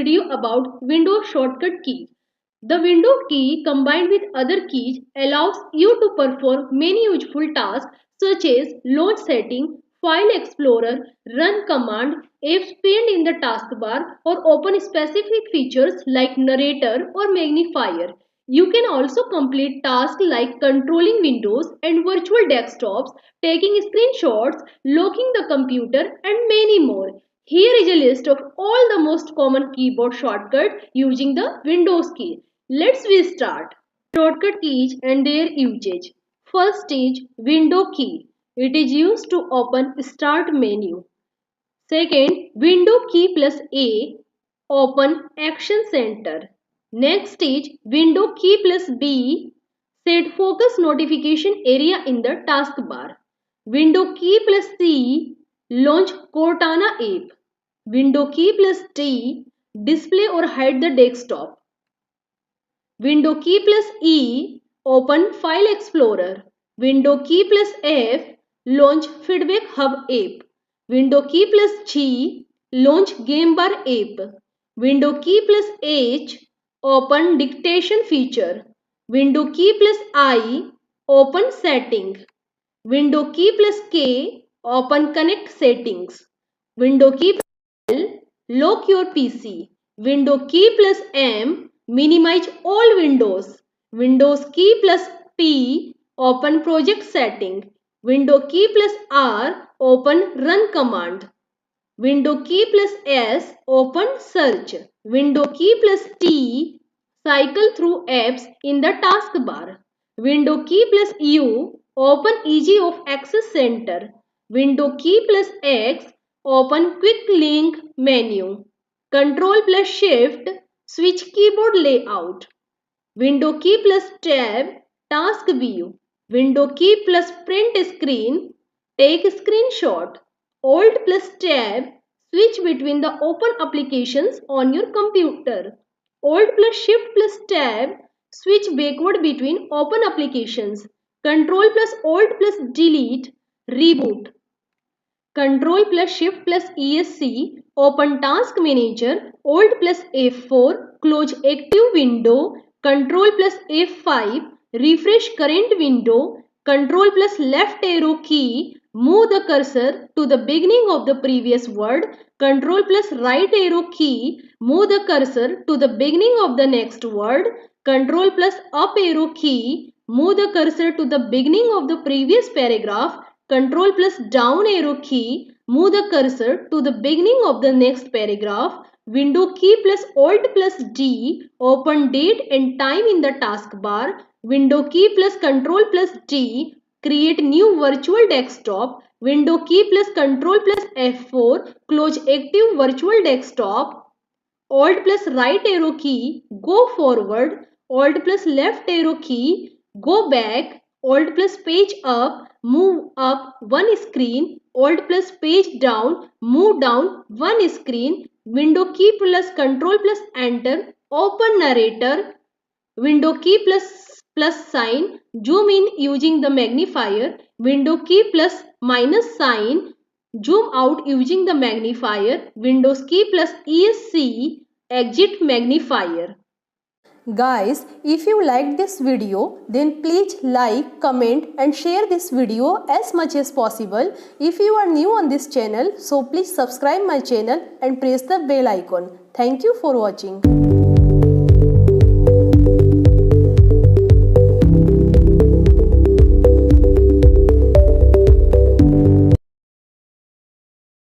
video about Windows shortcut keys. The window key combined with other keys allows you to perform many useful tasks such as launch setting, file explorer, run command, expand in the taskbar, or open specific features like narrator or magnifier. You can also complete tasks like controlling windows and virtual desktops, taking screenshots, locking the computer, and many more. Here is a list of all the most common keyboard shortcuts using the Windows key. Let's start. Shortcut keys and their usage. First is window key. It is used to open start menu. Second, window key plus A, open action center. Next is window key plus B, set focus notification area in the taskbar. Window key plus C, launch Cortana app. Window key plus D, display or hide the desktop. Window key plus E, open File Explorer. Window key plus F, launch Feedback Hub app. Window key plus G, launch Game Bar app. Window key plus H, open Dictation feature. Window key plus I, open Setting. Window key plus K, open Connect settings. Window key plus L, lock your PC. Window key plus M, minimize all windows. Windows key plus P, open project setting. Window key plus R, open run command. Window key plus S, open search. Window key plus T, cycle through apps in the taskbar. Window key plus U, open easy of access center. Window key plus X, open quick link menu. Control plus shift, switch keyboard layout. Window key plus tab, task view. Window key plus print screen, take screenshot. Alt plus tab, switch between the open applications on your computer. Alt plus shift plus tab, switch backward between open applications. Control plus alt plus delete, reboot. Control plus shift plus ESC, open task manager. Alt plus F4, close active window. Control plus F5, refresh current window. Control plus left arrow key, move the cursor to the beginning of the previous word. Control plus right arrow key, move the cursor to the beginning of the next word. Control plus up arrow key, move the cursor to the beginning of the previous paragraph. Control plus down arrow key, move the cursor to the beginning of the next paragraph. Window key plus alt plus D, open date and time in the taskbar. Window key plus control plus D, create new virtual desktop. Window key plus control plus F4, close active virtual desktop. Alt plus right arrow key, go forward. Alt plus left arrow key, go back. Alt plus page up, move up one screen. Alt plus page down, move down one screen. Window key plus control plus enter, open narrator. Window key plus sign, zoom in using the magnifier. Window key plus minus sign, zoom out using the magnifier. Windows key plus ESC, exit magnifier. Guys, if you liked this video, then please like, comment and share this video as much as possible. If you are new on this channel, so please subscribe my channel and press the bell icon. Thank you for watching.